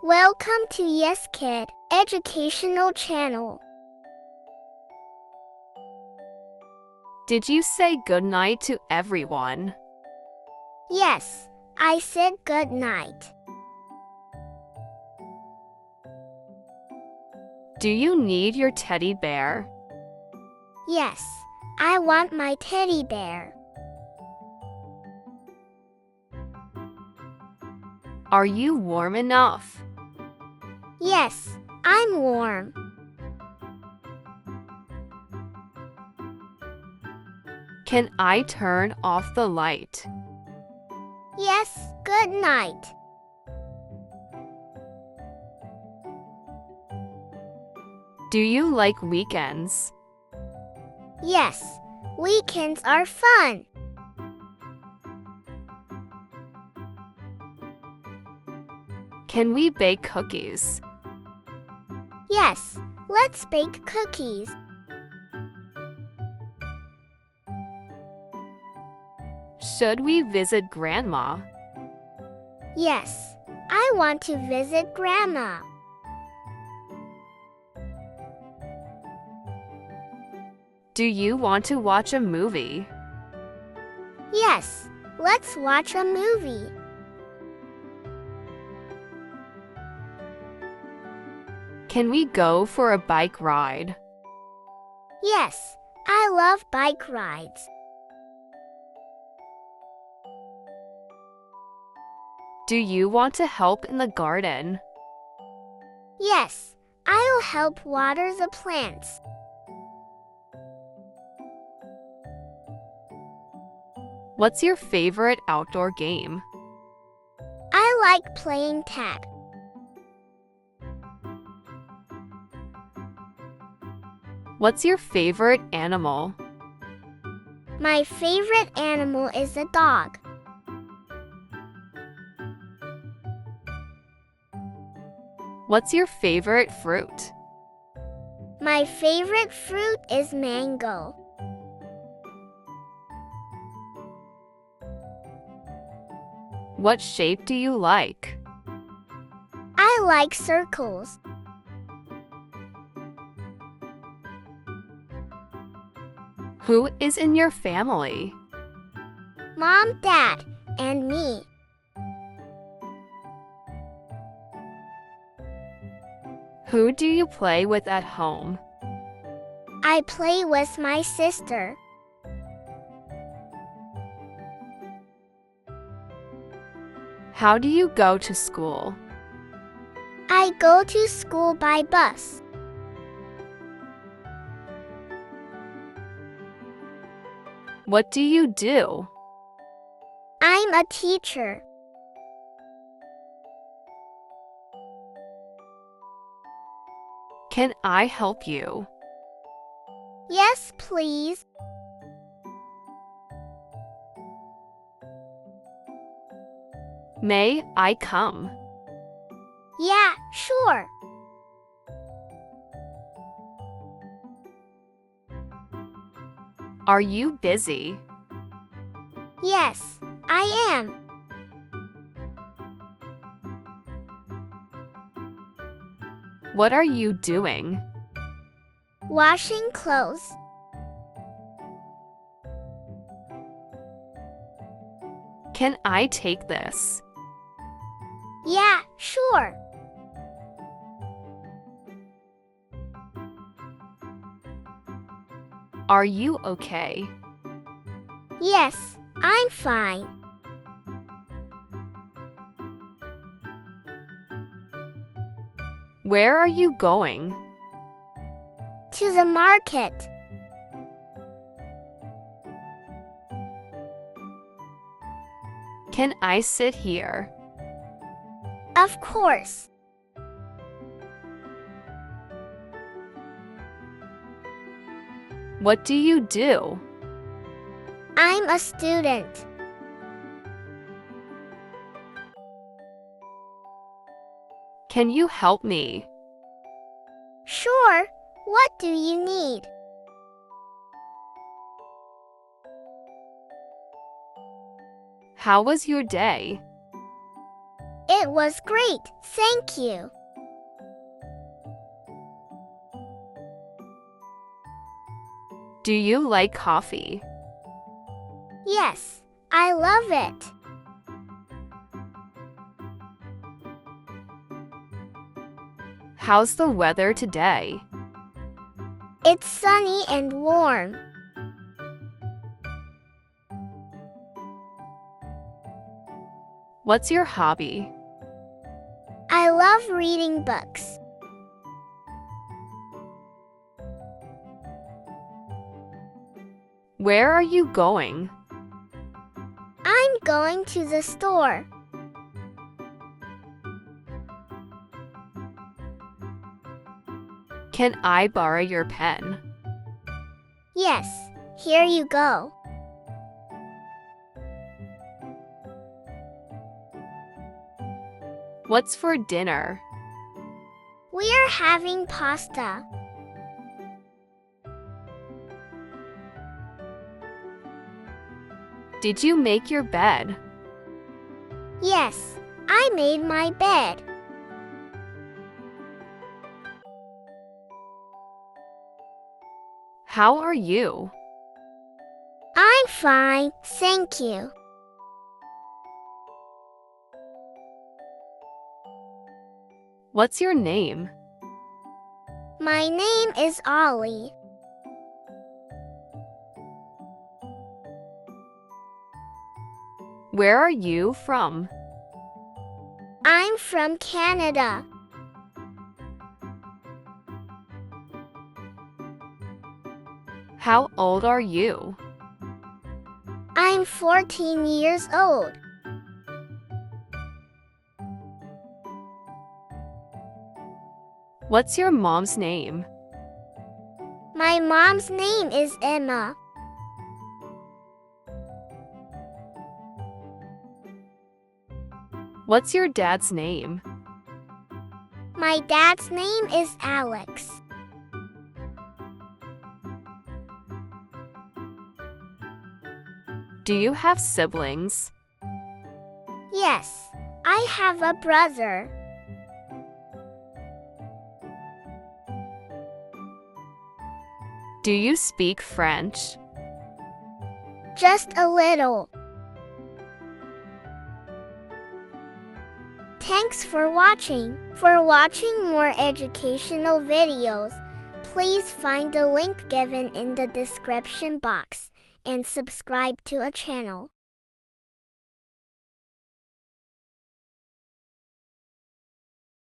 Welcome to Yes Kid Educational Channel. Did you say goodnight to everyone? Yes, I said good night. Do you need your teddy bear? Yes, I want my teddy bear. Are you warm enough? Yes, I'm warm. Can I turn off the light? Yes, good night. Do you like weekends? Yes, weekends are fun. Can we bake cookies? Yes, let's bake cookies. Should we visit Grandma? Yes, I want to visit Grandma. Do you want to watch a movie? Yes, let's watch a movie. Can we go for a bike ride? Yes, I love bike rides. Do you want to help in the garden? Yes, I'll help water the plants. What's your favorite outdoor game? I like playing tag. What's your favorite animal? My favorite animal is a dog. What's your favorite fruit? My favorite fruit is mango. What shape do you like? I like circles. Who is in your family? Mom, Dad, and me. Who do you play with at home? I play with my sister. How do you go to school? I go to school by bus. What do you do? I'm a teacher. Can I help you? Yes, please. May I come? Yeah, sure. Are you busy? Yes, I am. What are you doing? Washing clothes. Can I take this? Yeah, sure. Are you okay? Yes, I'm fine. Where are you going? To the market. Can I sit here? Of course. What do you do? I'm a student. Can you help me? Sure. What do you need? How was your day? It It was great, thank you. Do you like coffee? Yes, I love it. How's the weather today? It's sunny and warm. What's your hobby? I love reading books. Where are you going? I'm going to the store. Can I borrow your pen? Yes, here you go. What's for dinner? We're having pasta. Did you make your bed? Yes, I made my bed. How are you? I'm fine, thank you. What's your name? My name is Ollie. Where are you from? I'm from Canada. How old are you? I'm 14 years old. What's your mom's name? My mom's name is Emma. What's your dad's name? My dad's name is Alex. Do you have siblings? Yes, I have a brother. Do you speak French? Just a little. Thanks for watching. For watching more educational videos, please find the link given in the description box and subscribe to our channel.